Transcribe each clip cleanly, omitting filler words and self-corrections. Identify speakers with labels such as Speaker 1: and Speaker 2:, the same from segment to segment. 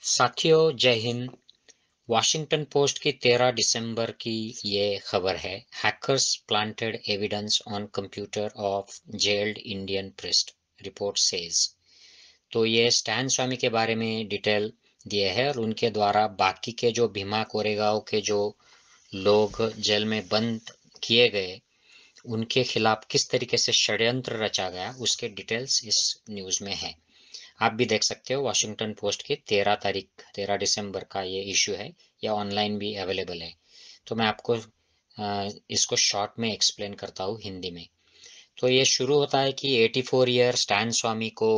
Speaker 1: साथियों, जय Hind. Washington post की 13 दिसंबर की ये खबर है। Hackers planted evidence on computer of gelled Indian priest, report says. तो ये स्टैन स्वामी के बारे में डिटेल दिए है और उनके द्वारा बाकी के जो भीमा कोरेगांव के जो लोग जेल में बंद किए गए, उनके खिलाफ किस तरीके से षड्यंत्र रचा गया, उसके डिटेल्स इस न्यूज़ में है। आप भी देख सकते हो, वॉशिंगटन पोस्ट की 13 दिसंबर का ये इशू है, या ऑनलाइन भी अवेलेबल है। तो मैं आपको इसको शॉर्ट में एक्सप्लेन करता हूँ हिंदी में। तो ये शुरू होता है कि 84 ईयर स्टैन स्वामी को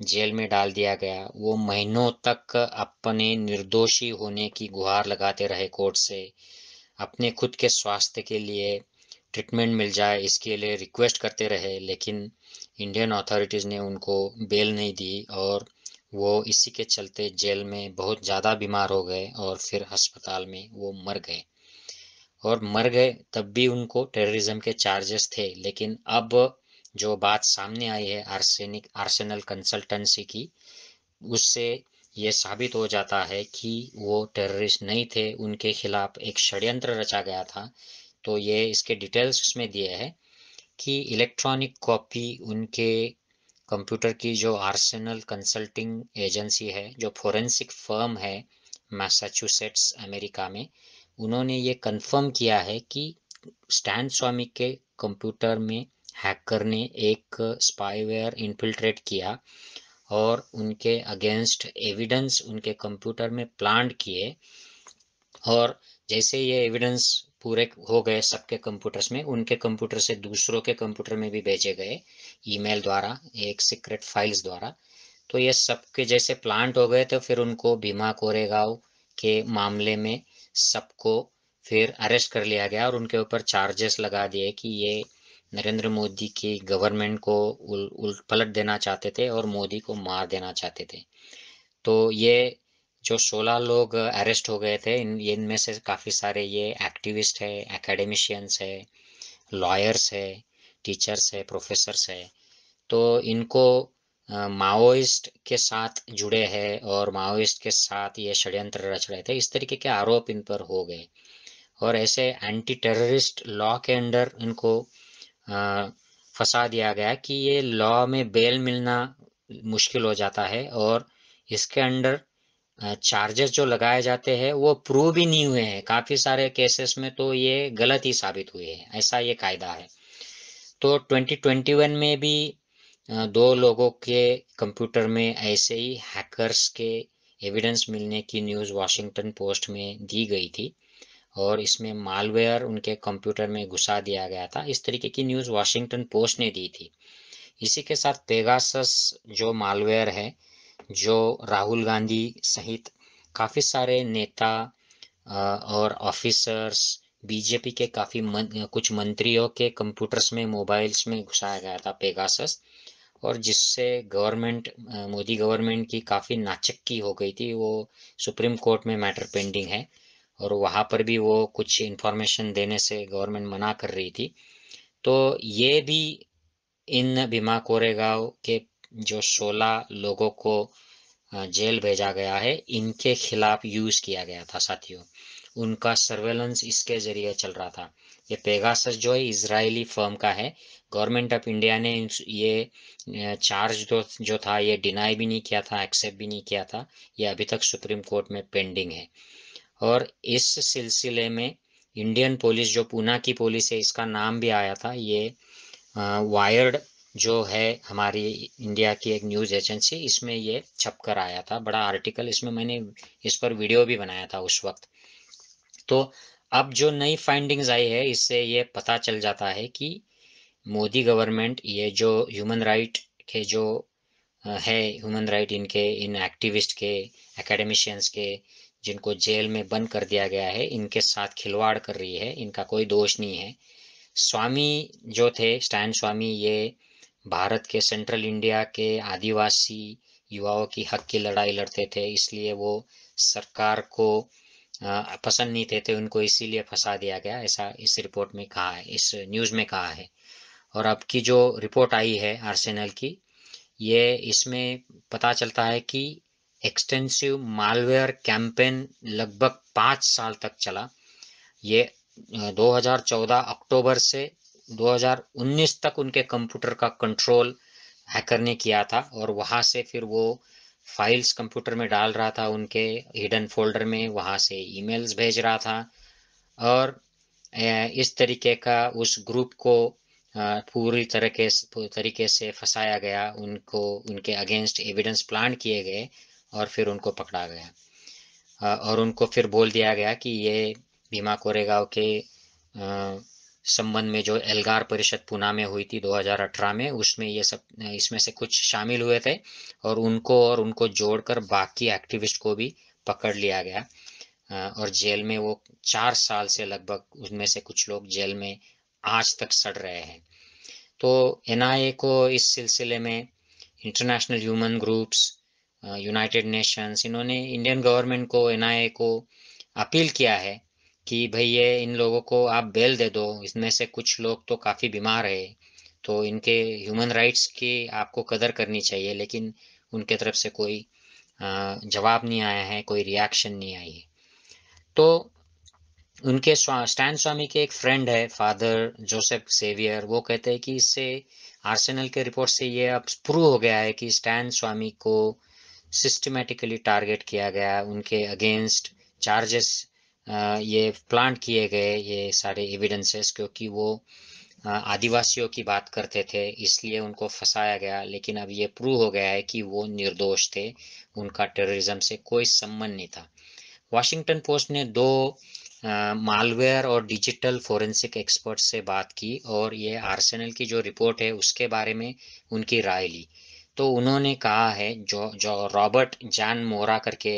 Speaker 1: जेल में डाल दिया गया। वो महीनों तक अपने निर्दोषी होने की गुहार लगाते रहे कोर्ट से, अपने खुद के स्वास्थ्य के लिए ट्रीटमेंट मिल जाए इसके लिए रिक्वेस्ट करते रहे, लेकिन इंडियन अथॉरिटीज़ ने उनको बेल नहीं दी और वो इसी के चलते जेल में बहुत ज़्यादा बीमार हो गए और फिर अस्पताल में वो मर गए। और मर गए तब भी उनको टेररिज्म के चार्जेस थे, लेकिन अब जो बात सामने आई है आर्सेनल कंसल्टेंसी की, उससे ये साबित हो जाता है कि वो टेररिस्ट नहीं थे, उनके खिलाफ एक षड्यंत्र रचा गया था। तो ये इसके डिटेल्स उसमें दिए हैं कि इलेक्ट्रॉनिक कॉपी उनके कंप्यूटर की जो आर्सेनल कंसल्टिंग एजेंसी है, जो फोरेंसिक फर्म है मैसाचुसेट्स अमेरिका में, उन्होंने ये कंफर्म किया है कि स्टैन स्वामी के कंप्यूटर में हैकर ने एक स्पाईवेयर इन्फिल्ट्रेट किया और उनके अगेंस्ट एविडेंस उनके कंप्यूटर में प्लांट किए। और जैसे ये एविडेंस पूरे हो गए सबके कंप्यूटर्स में, उनके कंप्यूटर से दूसरों के कंप्यूटर में भी भेजे गए ईमेल द्वारा, एक सीक्रेट फाइल्स द्वारा। तो ये सबके जैसे प्लांट हो गए, तो फिर उनको भीमा कोरेगांव के मामले में सबको फिर अरेस्ट कर लिया गया और उनके ऊपर चार्जेस लगा दिए कि ये नरेंद्र मोदी की गवर्नमेंट को उल्ट पलट देना चाहते थे और मोदी को मार देना चाहते थे। तो ये जो 16 लोग अरेस्ट हो गए थे, इनमें से काफ़ी सारे ये एक्टिविस्ट है, एकेडमिशियंस है, लॉयर्स है, टीचर्स है, प्रोफेसर्स है। तो इनको माओइस्ट के साथ जुड़े हैं और माओइस्ट के साथ ये षड्यंत्र रच रहे थे, इस तरीके के आरोप इन पर हो गए। और ऐसे एंटी टेररिस्ट लॉ के अंडर इनको फंसा दिया गया कि ये लॉ में बेल मिलना मुश्किल हो जाता है और इसके अंडर चार्जेस जो लगाए जाते हैं वो प्रूव भी नहीं हुए हैं। काफ़ी सारे केसेस में तो ये गलत ही साबित हुए हैं, ऐसा ये कायदा है। तो 2021 में भी दो लोगों के कंप्यूटर में ऐसे ही हैकर्स के एविडेंस मिलने की न्यूज़ वॉशिंगटन पोस्ट में दी गई थी और इसमें मालवेयर उनके कंप्यूटर में घुसा दिया गया था, इस तरीके की न्यूज़ वॉशिंगटन पोस्ट ने दी थी। इसी के साथ पेगासस जो मालवेयर है, जो राहुल गांधी सहित काफ़ी सारे नेता और ऑफिसर्स, बीजेपी के कुछ मंत्रियों के कंप्यूटर्स में, मोबाइल्स में घुसाया गया था पेगासस, और जिससे गवर्नमेंट, मोदी गवर्नमेंट की काफ़ी नाचक्की हो गई थी। वो सुप्रीम कोर्ट में मैटर पेंडिंग है और वहाँ पर भी वो कुछ इन्फॉर्मेशन देने से गवर्नमेंट मना कर रही थी। तो ये भी इन भीमा कोरेगांव के जो 16 लोगों को जेल भेजा गया है, इनके खिलाफ यूज किया गया था साथियों। उनका सर्वेलेंस इसके जरिए चल रहा था। ये पेगासस जो है इजरायली फर्म का है। गवर्नमेंट ऑफ इंडिया ने ये चार्ज जो था ये डिनाई भी नहीं किया था, एक्सेप्ट भी नहीं किया था। ये अभी तक सुप्रीम कोर्ट में पेंडिंग है। और इस सिलसिले में इंडियन पुलिस, जो पूना की पुलिस है, इसका नाम भी आया था। ये वायर्ड जो है हमारी इंडिया की एक न्यूज़ एजेंसी, इसमें ये छप कर आया था, बड़ा आर्टिकल, इसमें मैंने इस पर वीडियो भी बनाया था उस वक्त। तो अब जो नई फाइंडिंग्स आई है, इससे ये पता चल जाता है कि मोदी गवर्नमेंट ये जो ह्यूमन राइट के जो है, ह्यूमन राइट इनके, इन एक्टिविस्ट के, एकेडमिशियंस के, जिनको जेल में बंद कर दिया गया है, इनके साथ खिलवाड़ कर रही है। इनका कोई दोष नहीं है। स्वामी जो थे, स्टैन स्वामी, ये भारत के सेंट्रल इंडिया के आदिवासी युवाओं की हक की लड़ाई लड़ते थे, इसलिए वो सरकार को पसंद नहीं थे, उनको इसीलिए फंसा दिया गया, ऐसा इस रिपोर्ट में कहा है, इस न्यूज़ में कहा है। और अब की जो रिपोर्ट आई है आर्सेनल की, ये इसमें पता चलता है कि एक्सटेंसिव मालवेयर कैंपेन लगभग 5 साल तक चला। ये 2014 अक्टूबर से 2019 तक उनके कंप्यूटर का कंट्रोल हैकर ने किया था, और वहाँ से फिर वो फाइल्स कंप्यूटर में डाल रहा था उनके हिडन फोल्डर में, वहाँ से ईमेल्स भेज रहा था, और इस तरीके का उस ग्रुप को पूरी तरीके से फंसाया गया, उनको उनके अगेंस्ट एविडेंस प्लान किए गए और फिर उनको पकड़ा गया। और उनको फिर बोल दिया गया कि ये भीमा कोरेगांव के संबंध में जो एल्गार परिषद पुणे में हुई थी 2018 में, उसमें ये सब इसमें से कुछ शामिल हुए थे, और उनको जोड़कर बाकी एक्टिविस्ट को भी पकड़ लिया गया, और जेल में वो 4 साल से लगभग, उनमें से कुछ लोग जेल में आज तक सड़ रहे हैं। तो एनआईए को इस सिलसिले में international human groups, United Nations, इन्होंने इंडियन गवर्नमेंट को, एनआईए को अपील किया है कि भाई ये इन लोगों को आप बेल दे दो, इसमें से कुछ लोग तो काफ़ी बीमार है, तो इनके ह्यूमन राइट्स की आपको कदर करनी चाहिए, लेकिन उनके तरफ से कोई जवाब नहीं आया है, कोई रिएक्शन नहीं आई है। तो उनके स्टैन स्वामी के एक फ्रेंड है फादर जोसेफ सेवियर, वो कहते हैं कि इससे आर्सेनल के रिपोर्ट से ये अब प्रूव हो गया है कि स्टैन स्वामी को सिस्टमेटिकली टारगेट किया गया, उनके अगेंस्ट चार्जेस ये प्लांट किए गए, ये सारे एविडेंसेस, क्योंकि वो आदिवासियों की बात करते थे, इसलिए उनको फंसाया गया। लेकिन अब ये प्रूव हो गया है कि वो निर्दोष थे, उनका टेररिज्म से कोई संबंध नहीं था। वॉशिंगटन पोस्ट ने 2 मालवेयर और डिजिटल फोरेंसिक एक्सपर्ट से बात की, और ये आर्सेनल की जो रिपोर्ट है उसके बारे में उनकी राय ली। तो उन्होंने कहा है, जो रॉबर्ट जॉन मोरा करके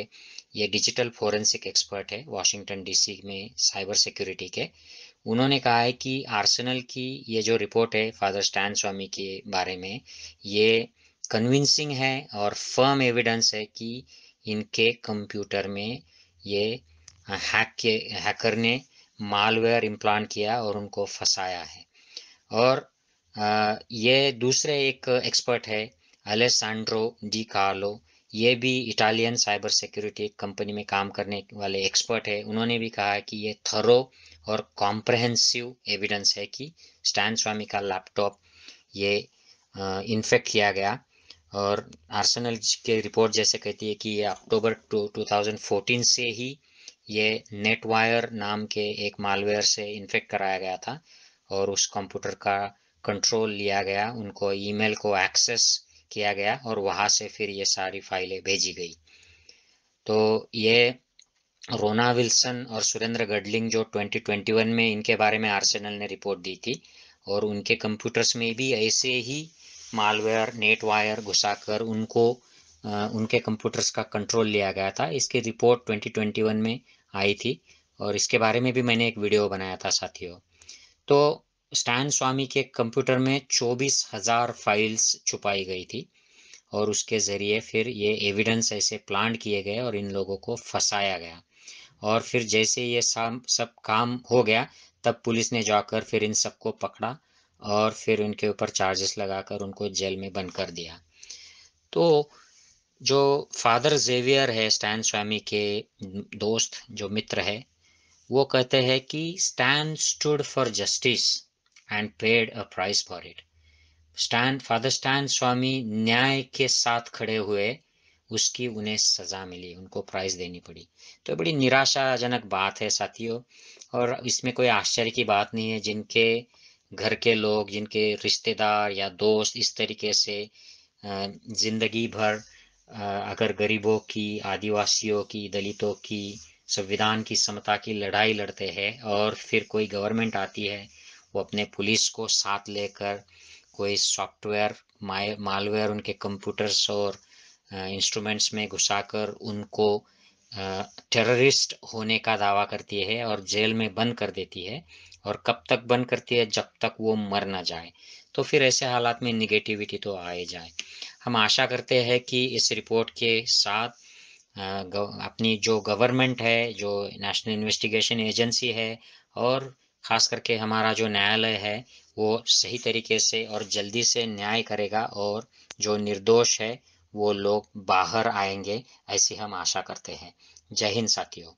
Speaker 1: ये डिजिटल फोरेंसिक एक्सपर्ट है वॉशिंगटन डीसी में साइबर सिक्योरिटी के, उन्होंने कहा है कि आर्सेनल की ये जो रिपोर्ट है फादर स्टैन स्वामी के बारे में, ये कन्विंसिंग है और फर्म एविडेंस है कि इनके कंप्यूटर में ये हैकर ने मालवेयर इम्प्लांट किया और उनको फंसाया है। और ये दूसरे एक एक्सपर्ट है अलेसांड्रो डी कार्लो, ये भी इटालियन साइबर सिक्योरिटी कंपनी में काम करने वाले एक्सपर्ट है, उन्होंने भी कहा है कि ये थरो और कॉम्प्रहेंसिव एविडेंस है कि स्टैन स्वामी का लैपटॉप ये इन्फेक्ट किया गया। और आर्सेनल के रिपोर्ट जैसे कहती है कि ये अक्टूबर 2014 से ही ये नेटवायर नाम के एक मालवेयर से इन्फेक्ट कराया गया था, और उस कंप्यूटर का कंट्रोल लिया गया, उनको ईमेल को एक्सेस किया गया, और वहाँ से फिर ये सारी फाइलें भेजी गई। तो ये रोना विल्सन और सुरेंद्र गडलिंग जो 2021 में इनके बारे में आर्सेनल ने रिपोर्ट दी थी, और उनके कंप्यूटर्स में भी ऐसे ही मालवेयर नेटवायर घुसाकर उनके कंप्यूटर्स का कंट्रोल लिया गया था। इसकी रिपोर्ट 2021 में आई थी, और इसके बारे में भी मैंने एक वीडियो बनाया था साथियों। तो स्टैन स्वामी के कंप्यूटर में 24,000 फाइल्स छुपाई गई थी, और उसके ज़रिए फिर ये एविडेंस ऐसे प्लांट किए गए और इन लोगों को फंसाया गया। और फिर जैसे ये सब काम हो गया, तब पुलिस ने जाकर फिर इन सबको पकड़ा, और फिर उनके ऊपर चार्जेस लगाकर उनको जेल में बंद कर दिया। तो जो फादर जेवियर है स्टैन स्वामी के दोस्त, जो मित्र है, वो कहते हैं कि Stan stood for justice and paid a price for it. Father Stan Swamy न्याय के साथ खड़े हुए, उसकी उन्हें सजा मिली, उनको प्राइज देनी पड़ी। तो बड़ी निराशाजनक बात है साथियों, और इसमें कोई आश्चर्य की बात नहीं है, जिनके घर के लोग, जिनके रिश्तेदार या दोस्त इस तरीके से जिंदगी भर अगर गरीबों की, आदिवासियों की, दलितों की, संविधान की समता की लड़ाई लड़ते हैं, और फिर कोई गवर्नमेंट आती है, वो अपने पुलिस को साथ लेकर कोई सॉफ्टवेयर मालवेयर उनके कंप्यूटर्स और इंस्ट्रूमेंट्स में घुसाकर उनको टेररिस्ट होने का दावा करती है और जेल में बंद कर देती है, और कब तक बंद करती है, जब तक वो मर ना जाए। तो फिर ऐसे हालात में निगेटिविटी तो आए जाए। हम आशा करते हैं कि इस रिपोर्ट के साथ अपनी जो गवर्नमेंट है, जो नेशनल इन्वेस्टिगेशन एजेंसी है, और ख़ास करके हमारा जो न्यायालय है, वो सही तरीके से और जल्दी से न्याय करेगा, और जो निर्दोष है वो लोग बाहर आएंगे, ऐसी हम आशा करते हैं। जय हिंद साथियों।